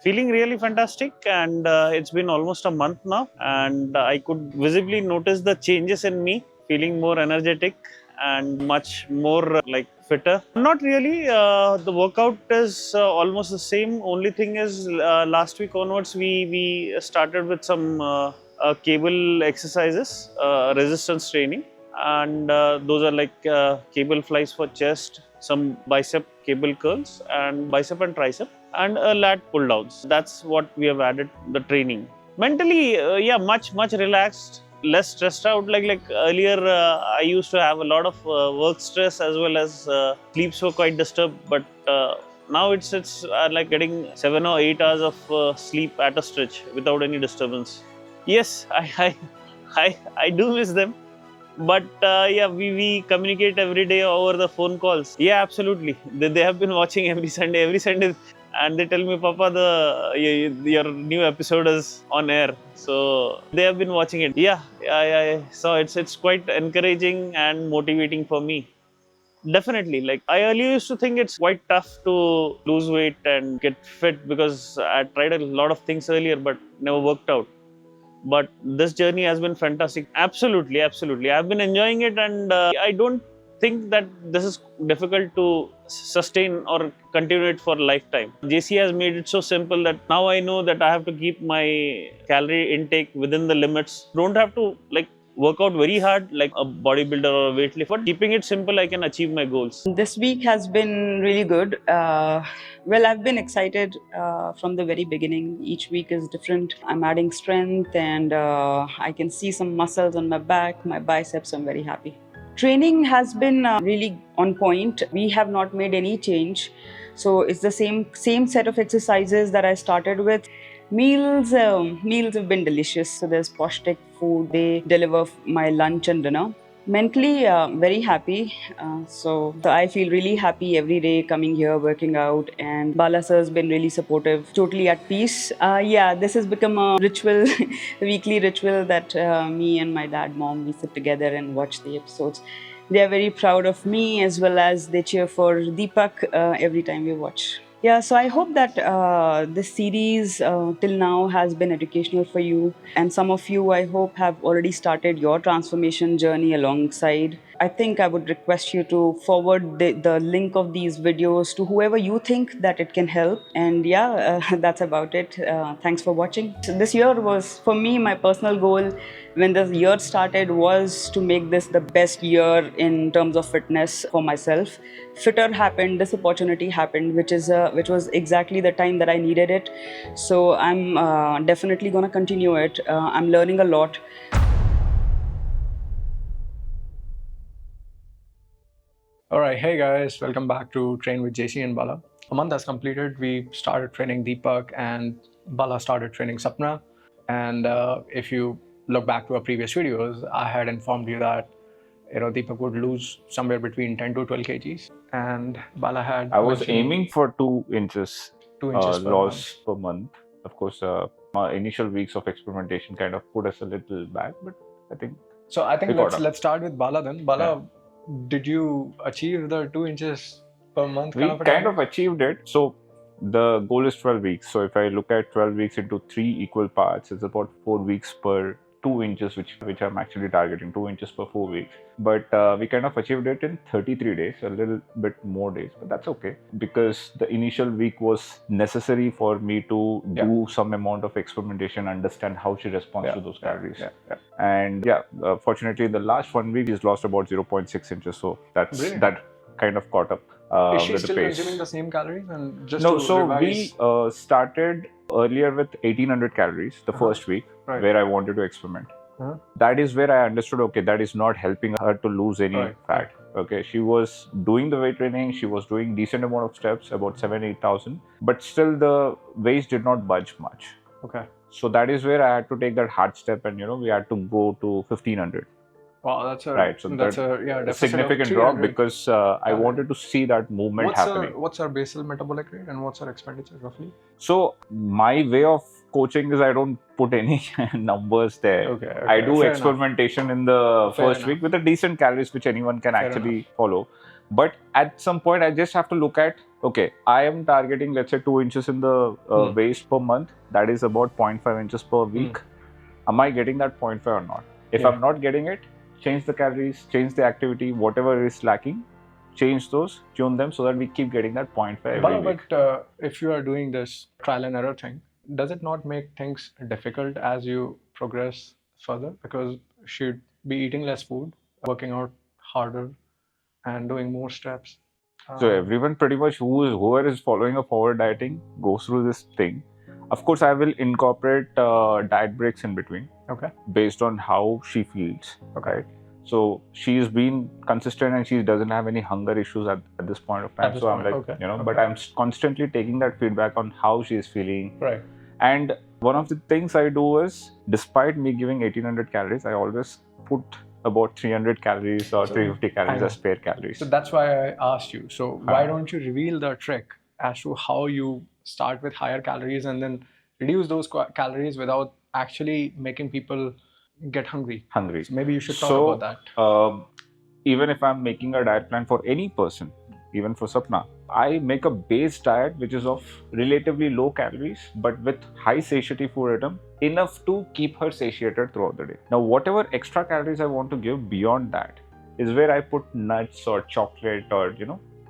Feeling really fantastic, and it's been almost a month now, and I could visibly notice the changes in me, feeling more energetic and much more like fitter. Not really. The workout is almost the same. Only thing is, last week onwards, we started with some cable exercises, resistance training, and those are like cable flies for chest, some bicep cable curls, and bicep and tricep, and lat pull downs. That's what we have added the training. Mentally, yeah, much relaxed, less stressed out. Like earlier, I used to have a lot of work stress, as well as sleeps were quite disturbed. But now it's like getting 7 or 8 hours of sleep at a stretch without any disturbance. Yes, I do miss them, but yeah, we communicate every day over the phone calls. Yeah, absolutely. They have been watching every Sunday, and they tell me, Papa, your new episode is on air. So they have been watching it. Yeah, so it's quite encouraging and motivating for me. Definitely. Like, I earlier used to think it's quite tough to lose weight and get fit, because I tried a lot of things earlier but never worked out. But this journey has been fantastic. Absolutely. I've been enjoying it, and I don't think that this is difficult to sustain or continue it for a lifetime. JC has made it so simple that now I know that I have to keep my calorie intake within the limits. Don't have to like work out very hard like a bodybuilder or a weightlifter. But keeping it simple, I can achieve my goals. This week has been really good. Well, I've been excited from the very beginning. Each week is different. I'm adding strength, and I can see some muscles on my back, my biceps. I'm very happy. Training has been really on point. We have not made any change. So it's the same set of exercises that I started with. Meals have been delicious. So there's Poshtek food. They deliver my lunch and dinner. Mentally, very happy. So I feel really happy every day coming here, working out, and Bala sir has been really supportive, totally at peace. Yeah, this has become a ritual, a weekly ritual that me and my dad, mom, we sit together and watch the episodes. They are very proud of me, as well as they cheer for Deepak every time we watch. Yeah, so I hope that this series till now has been educational for you, and some of you, I hope, have already started your transformation journey alongside. I think I would request you to forward the link of these videos to whoever you think that it can help. And yeah, that's about it. Thanks for watching. So this year was, for me, my personal goal when the year started was to make this the best year in terms of fitness for myself. FITTR happened, this opportunity happened, which was exactly the time that I needed it. So I'm definitely gonna continue it. I'm learning a lot. Alright, hey guys, welcome back to Train with JC and Bala. A month has completed. We started training Deepak, and Bala started training Sapna. And if you look back to our previous videos, I had informed you that Deepak would lose somewhere between 10 to 12 kgs, and Bala had. I was aiming for 2 inches, 2 inches loss per month. Of course, our initial weeks of experimentation kind of put us a little back, but I think. So I think let's start with Bala then. Bala, did you achieve the 2 inches per month? We kind of achieved it. So the goal is 12 weeks. So if I look at 12 weeks into 3 equal parts, it's about 4 weeks per 2 inches, which I'm actually targeting, 2 inches per 4 weeks. But we kind of achieved it in 33 days, a little bit more days, but that's okay, because the initial week was necessary for me to do some amount of experimentation, understand how she responds to those calories. And fortunately, the last 1 week he's lost about 0.6 inches, so that's that kind of caught up. Is she still consuming the same calories? And just no, to so revise... we started earlier with 1800 calories the first week, where I wanted to experiment. That is where I understood, okay, that is not helping her to lose any fat. Okay, she was doing the weight training, she was doing decent amount of steps, about 7,000-8,000, but still the waist did not budge much. Okay. So that is where I had to take that hard step, and we had to go to 1,500. Wow, that's a significant drop, because I wanted to see that movement happening. What's our basal metabolic rate and what's our expenditure roughly? So my way of coaching is I don't put any numbers there. Okay, I do fair experimentation in the Fair first enough. week with a decent calories which anyone can actually follow. But at some point, I just have to look at, okay, I am targeting, let's say, 2 inches in the waist per month. That is about 0.5 inches per week. Am I getting that 0.5 or not? If I'm not getting it, change the calories, change the activity, whatever is lacking, change those, tune them so that we keep getting that 0.5 every week. But if you are doing this trial and error thing, does it not make things difficult as you progress further? Because you should be eating less food, working out harder, and doing more steps. So everyone pretty much whoever is following a forward dieting goes through this thing. Of course, I will incorporate diet breaks in between. Okay. Based on how she feels. Okay. So she's been consistent and she doesn't have any hunger issues at this point of time. So I'm like, but I'm constantly taking that feedback on how she is feeling. Right. And one of the things I do is, despite me giving 1800 calories, I always put about 300 calories or 350 calories as spare calories. So that's why I asked you. So why don't you reveal the trick as to how you start with higher calories and then reduce those calories without actually making people get hungry? So maybe you should talk about that. Even if I'm making a diet plan for any person, even for Sapna, I make a base diet which is of relatively low calories but with high satiety food item, enough to keep her satiated throughout the day. Now, whatever extra calories I want to give beyond that is where I put nuts or chocolate or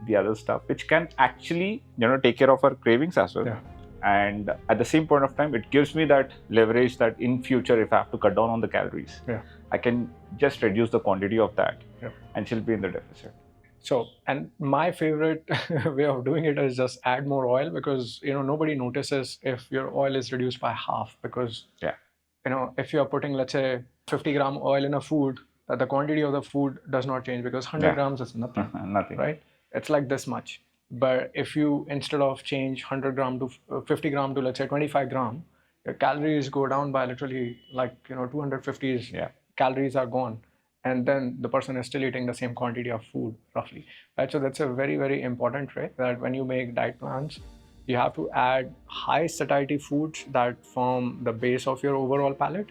the other stuff which can actually take care of her cravings as well. And at the same point of time, it gives me that leverage that in future, if I have to cut down on the calories, I can just reduce the quantity of that and she'll be in the deficit. So, and my favorite way of doing it is just add more oil, because nobody notices if your oil is reduced by half, because if you are putting, let's say, 50 gram oil in a food, the quantity of the food does not change, because 100 grams is nothing. Nothing. Right? It's like this much. But if you, instead of change 100 gram to 50 gram to, let's say, 25 gram, your calories go down by literally like 250 calories are gone, and then the person is still eating the same quantity of food roughly, right? So that's a very, very important trick, that when you make diet plans, you have to add high satiety foods that form the base of your overall palate,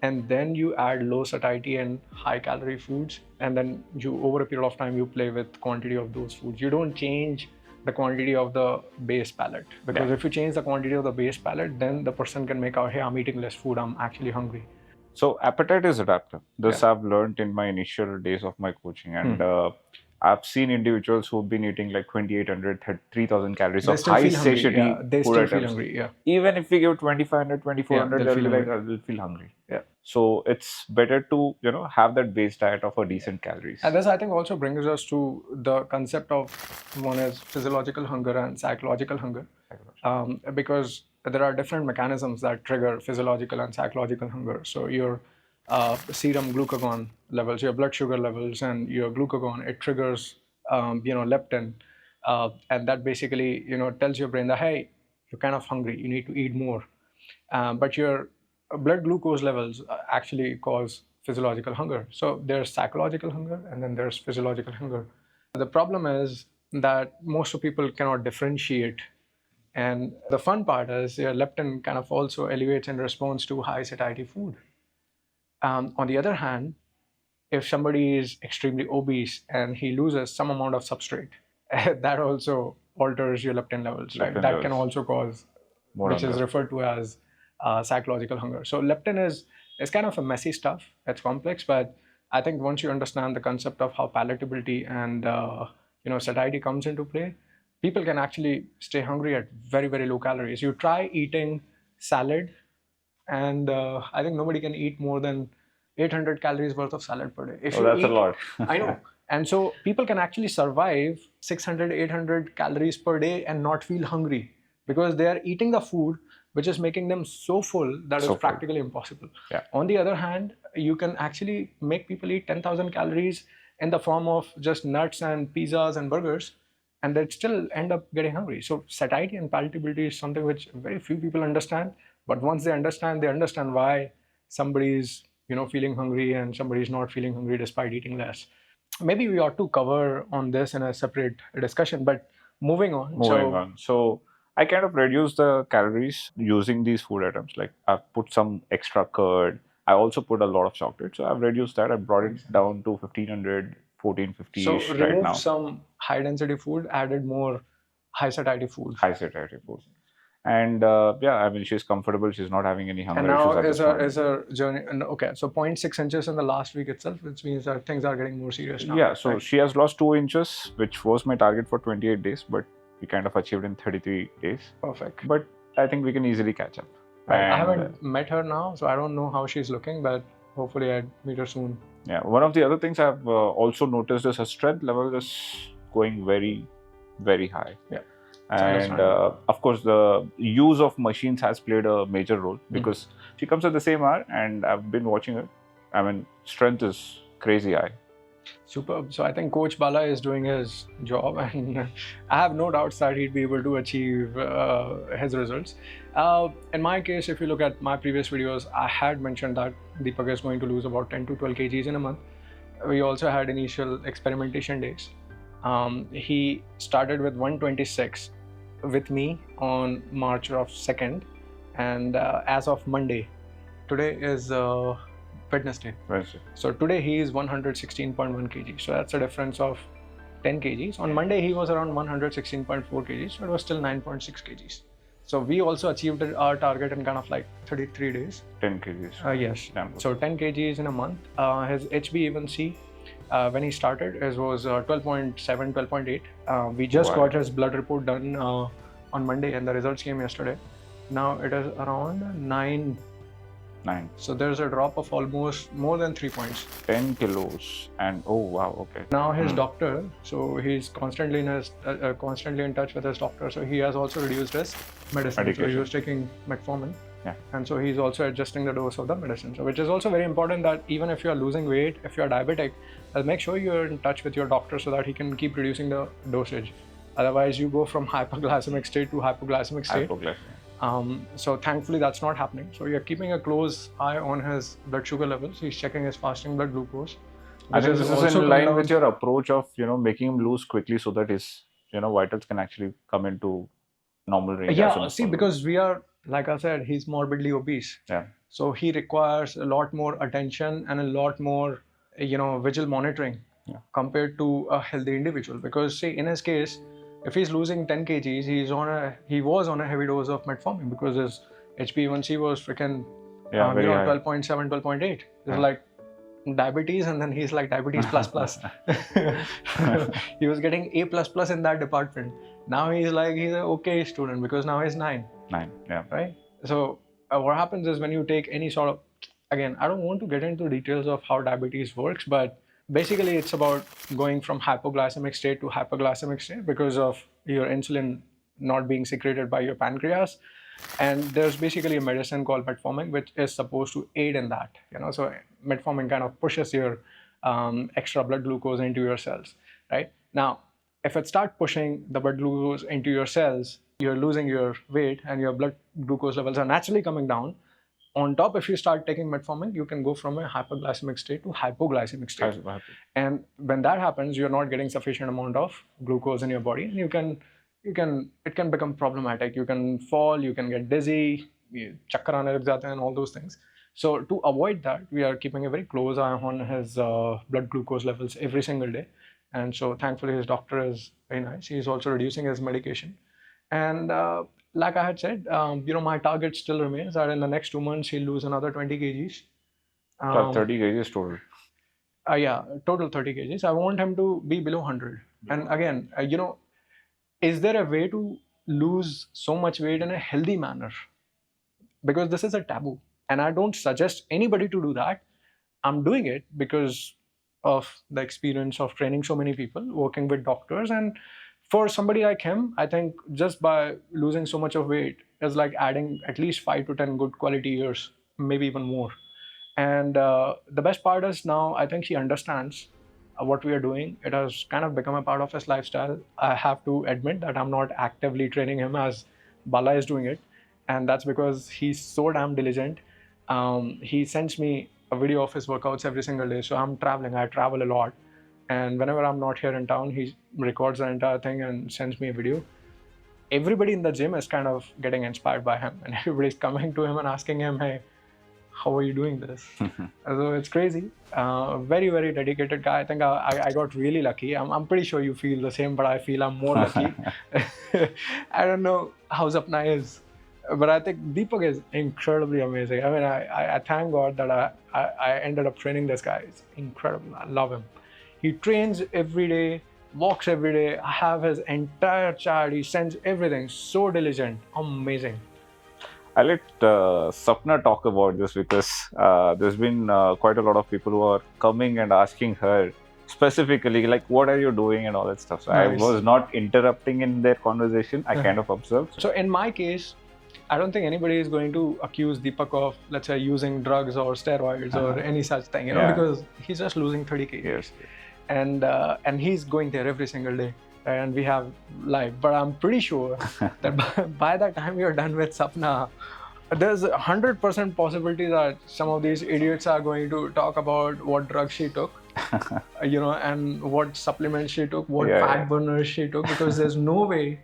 and then you add low satiety and high calorie foods, and then you, over a period of time, you play with quantity of those foods. You don't change the quantity of the base palate, because if you change the quantity of the base palate, then the person can make out, hey, I'm eating less food, I'm actually hungry. So appetite is adaptive. This I've learned in my initial days of my coaching, and I've seen individuals who've been eating like 2,800, 3,000 calories of high satiety they still feel hungry. Even if we give 2,500, 2,400, they'll be like, I'll feel hungry. So it's better to have that base diet of a decent calories. And this, I think, also brings us to the concept of, one is physiological hunger and psychological hunger, because there are different mechanisms that trigger physiological and psychological hunger. So your serum glucagon levels, your blood sugar levels, and your glucagon, it triggers leptin, and that basically tells your brain that, hey, you're kind of hungry, you need to eat more. But your blood glucose levels actually cause physiological hunger. So there's psychological hunger and then there's physiological hunger. The problem is that most of people cannot differentiate. And the fun part is your leptin kind of also elevates in response to high satiety food. On the other hand, if somebody is extremely obese and he loses some amount of substrate, that also alters your leptin levels, right? That can also cause, which is referred to as psychological hunger. So leptin is kind of a messy stuff. It's complex, but I think once you understand the concept of how palatability and satiety comes into play, people can actually stay hungry at very, very low calories. You try eating salad, and I think nobody can eat more than 800 calories worth of salad per day. That's a lot. I know. And so people can actually survive 600, 800 calories per day and not feel hungry, because they are eating the food which is making them so full that it's practically impossible. On the other hand, you can actually make people eat 10,000 calories in the form of just nuts and pizzas and burgers, and they'd still end up getting hungry. So satiety and palatability is something which very few people understand. But once they understand why somebody's feeling hungry and somebody's not feeling hungry despite eating less. Maybe we ought to cover on this in a separate discussion, but moving on. So I kind of reduce the calories using these food items. Like I've put some extra curd. I also put a lot of chocolate. So I've reduced that. I brought it down to 1,500, 1450 So ish right remove now. some high density food, added more high satiety food. High satiety food. And yeah, I mean, she's comfortable. She's not having any hunger And issues now at this point. is her journey, and okay, so 0.6 inches in the last week itself, which means that things are getting more serious now. Yeah, so right? she has lost 2 inches, which was my target for 28 days, but we kind of achieved in 33 days. Perfect. But I think we can easily catch up. Right. I And, haven't met her now, so I don't know how she's looking, but hopefully I'd meet her soon. Yeah, one of the other things I've also noticed is her strength level is going very, very high. Yeah. And of course, the use of machines has played a major role because she comes at the same hour, and I've been watching her. I mean, strength is crazy high. Superb. So I think Coach Bala is doing his job, and I have no doubts that he'd be able to achieve his results. In my case, if you look at my previous videos, I had mentioned that Deepak is going to lose about 10 to 12 kgs in a month. We also had initial experimentation days. He started with 126 with me on March of 2nd, and as of Monday, today is Wednesday. So today he is 116.1 kg. So that's a difference of 10 kgs. On Monday he was around 116.4 kgs. So it was still 9.6 kgs. So we also achieved our target in kind of like 33 days. 10 kgs. Yes. Damn. So 10 kgs in a month. His HbA1c when he started was 12.7, 12.8. We just got his blood report done on Monday, and the results came yesterday. Now it is around 9. So there's a drop of almost more than 3 points. 10 kilos, and oh wow, okay. Now his doctor, so he's constantly in touch with his doctor. So he has also reduced his medicine. So he was taking metformin. Yeah. And so he's also adjusting the dose of the medicine. So which is also very important, that even if you are losing weight, if you are diabetic, make sure you're in touch with your doctor so that he can keep reducing the dosage. Otherwise, you go from hyperglycemic state to hypoglycemic state. So thankfully that's not happening. So you're keeping a close eye on his blood sugar levels. He's checking his fasting blood glucose. I think this is in line with your approach of making him lose quickly so that his vitals can actually come into normal range. Yeah, see, because we are, like I said, he's morbidly obese. Yeah. So he requires a lot more attention and a lot more visual monitoring compared to a healthy individual. Because see, in his case, if he's losing 10 kgs, he was on a heavy dose of metformin because his HbA1c was freaking 12.7, 12.8. It's like diabetes, and then he's like diabetes plus. He was getting A++ in that department. Now he's an okay student because now he's 9. Yeah. Right? So what happens is when you take any sort of, again, I don't want to get into details of how diabetes works, but basically it's about going from hypoglycemic state to hyperglycemic state because of your insulin not being secreted by your pancreas. And there's basically a medicine called metformin which is supposed to aid in that. So metformin kind of pushes your extra blood glucose into your cells. Right? Now, if it starts pushing the blood glucose into your cells, you're losing your weight and your blood glucose levels are naturally coming down. On top, if you start taking metformin, you can go from a hyperglycemic state to hypoglycemic state. And when that happens, you're not getting sufficient amount of glucose in your body, and it can become problematic. You can fall, you can get dizzy, chakkar aane lag jate hain, and all those things. So to avoid that, we are keeping a very close eye on his blood glucose levels every single day. And so thankfully, his doctor is very nice. He's also reducing his medication. And like I had said, my target still remains that in the next 2 months, he'll lose another 20 kgs. 30 kgs total. Yeah, total 30 kgs. I want him to be below 100. And again, is there a way to lose so much weight in a healthy manner? Because this is a taboo. And I don't suggest anybody to do that. I'm doing it because of the experience of training so many people, working with doctors. And for somebody like him, I think just by losing so much of weight is like adding at least 5 to 10 good quality years, maybe even more. And the best part is now I think he understands what we are doing. It has kind of become a part of his lifestyle. I have to admit that I'm not actively training him as Bala is doing it. And that's because he's so damn diligent. He sends me a video of his workouts every single day. So I'm traveling, I travel a lot. And whenever I'm not here in town, he records the entire thing and sends me a video. Everybody in the gym is kind of getting inspired by him. And everybody's coming to him and asking him, hey, how are you doing this? So it's crazy. Very, very dedicated guy. I think I got really lucky. I'm pretty sure you feel the same, but I feel I'm more lucky. I don't know how Sapna is, but I think Deepak is incredibly amazing. I mean, I thank God that I ended up training this guy. It's incredible. I love him. He trains every day, walks every day. I have his entire chart. He sends everything. So diligent. Amazing. I'll let Sapna talk about this because there's been quite a lot of people who are coming and asking her specifically, like, what are you doing and all that stuff. So Nice. I was not interrupting in their conversation. I kind of observed. So in my case, I don't think anybody is going to accuse Deepak of, let's say, using drugs or steroids or any such thing, Yeah. because he's just losing 30 kg. And he's going there every single day. And we have life. But I'm pretty sure that by the time you're done with Sapna, there's a 100% possibility that some of these idiots are going to talk about what drugs she took, and what supplements she took, what fat burners she took, because there's no way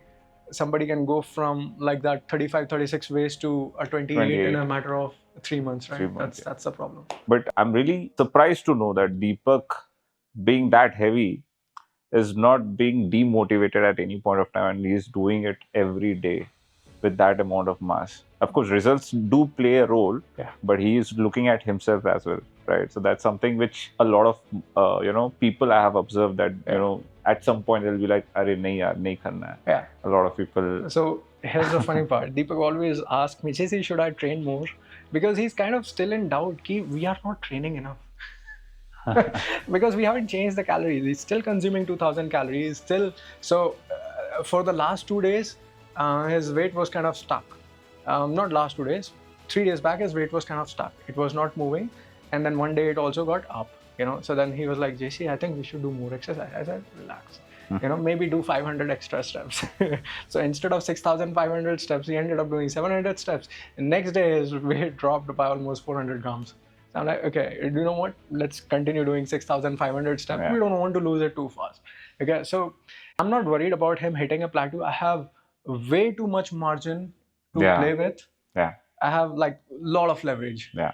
somebody can go from like that 35, 36 waist to a 28 in a matter of 3 months, right? 3 months, That's the problem. But I'm really surprised to know that Deepak, being that heavy, is not being demotivated at any point of time, and he's doing it every day with that amount of mass. Of course, results do play a role, but he is looking at himself as well, right? So that's something which a lot of people I have observed that at some point they'll be like, "Arey nahi yaar, nahi karna hai." Yeah. A lot of people. So here's the funny part. Deepak always asks me, "JC, should I train more?" Because he's kind of still in doubt. We are not training enough. Because we haven't changed the calories. He's still consuming 2000 calories. For the last 2 days, his weight was kind of stuck. Not last 2 days. 3 days back, his weight was kind of stuck. It was not moving. And then one day it also got up. So then he was like, "JC, I think we should do more exercise." I said, "Relax. Maybe do 500 extra steps." So instead of 6,500 steps, he ended up doing 700 steps. And next day, his weight dropped by almost 400 grams. So I'm like, okay, you know what? Let's continue doing 6,500 steps. Yeah. We don't want to lose it too fast. Okay, so I'm not worried about him hitting a plateau. I have way too much margin to play with. Yeah. I have like a lot of leverage. Yeah.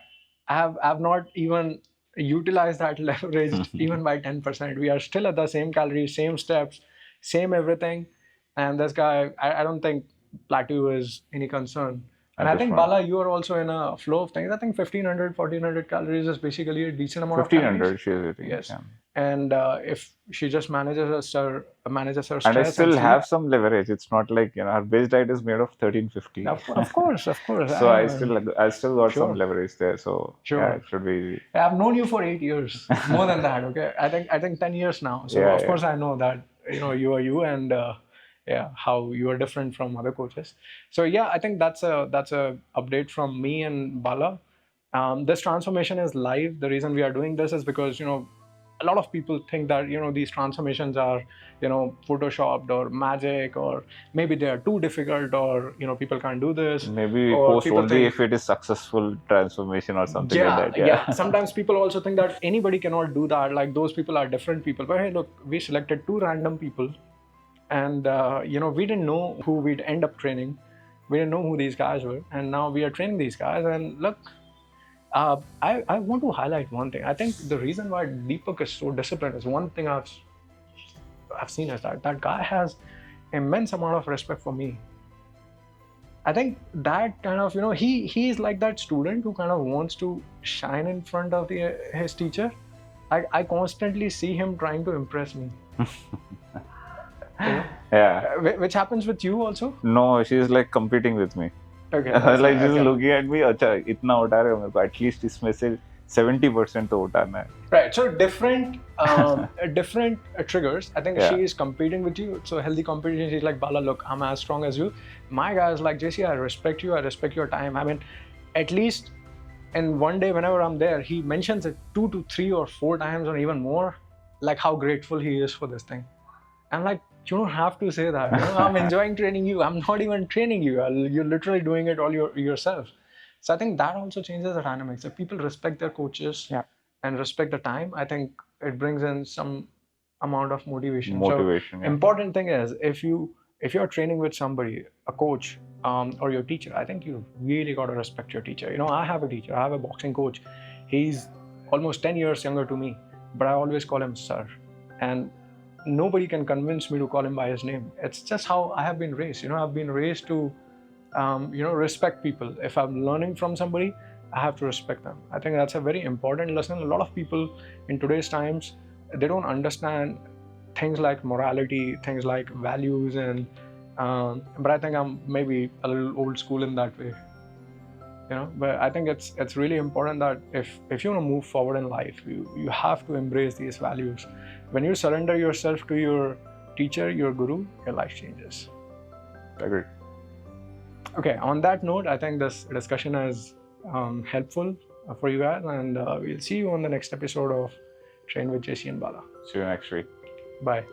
I've not even utilized that leverage even by 10%. We are still at the same calories, same steps, same everything. And this guy, I don't think plateau is any concern. And I think, Bala, you are also in a flow of things. I think 1,500, 1,400 calories is basically a decent amount of calories. 1,500 she is eating. Yes. Yeah. And if she just manages her stress. And I still have some leverage. It's not like, her base diet is made of 1350. Of course. So I still got some leverage there. So yeah, it should be easy. I've known you for 8 years, more than that. Okay, I think 10 years now. So of course I know that you are you, and how you are different from other coaches. So I think that's a update from me and Bala. This transformation is live. The reason we are doing this is because a lot of people think that these transformations are photoshopped or magic, or maybe they are too difficult, or people can't do this. Maybe post only if it is successful transformation or something like that. Yeah. Sometimes people also think that anybody cannot do that. Like, those people are different people. But hey, look, we selected 2 random people, and we didn't know who we'd end up training. We didn't know who these guys were, and now we are training these guys. And look, I want to highlight one thing. I think the reason why Deepak is so disciplined is one thing I've seen is that guy has immense amount of respect for me. I think that kind of, he's like that student who kind of wants to shine in front of his teacher. I constantly see him trying to impress me. Yeah. Which happens with you also? No, she's like competing with me. Okay. Like she's looking at me, अच्छा इतना उठा रहे हो मेरे को, at least इसमें से 70% तो उठाना है. Right. So different triggers. I think she is competing with you. So healthy competition. She's like, "Bala, look, I'm as strong as you." My guy is like, "JC, I respect you. I respect your time." I mean, at least in one day, whenever I'm there, he mentions it 2 to 3 or 4 times or even more, like how grateful he is for this thing. I'm like, you don't have to say that. I'm enjoying training you. I'm not even training you. You're literally doing it all yourself. So I think that also changes the dynamics. If people respect their coaches and respect the time, I think it brings in some amount of motivation. So important thing is, if you if you're training with somebody, a coach, or your teacher, I think you really got to respect your teacher. You know, I have a teacher, I have a boxing coach. He's almost 10 years younger to me, but I always call him sir. And nobody can convince me to call him by his name. It's just how I have been raised. You know, I've been raised to, respect people. If I'm learning from somebody, I have to respect them. I think that's a very important lesson. A lot of people in today's times, they don't understand things like morality, things like values, and but I think I'm maybe a little old school in that way. You know, but I think it's really important that if you want to move forward in life, you have to embrace these values. When you surrender yourself to your teacher, your guru, your life changes. Agreed. Okay, on that note, I think this discussion is helpful for you guys, and we'll see you on the next episode of Train with JC and Bala. See you next week. Bye.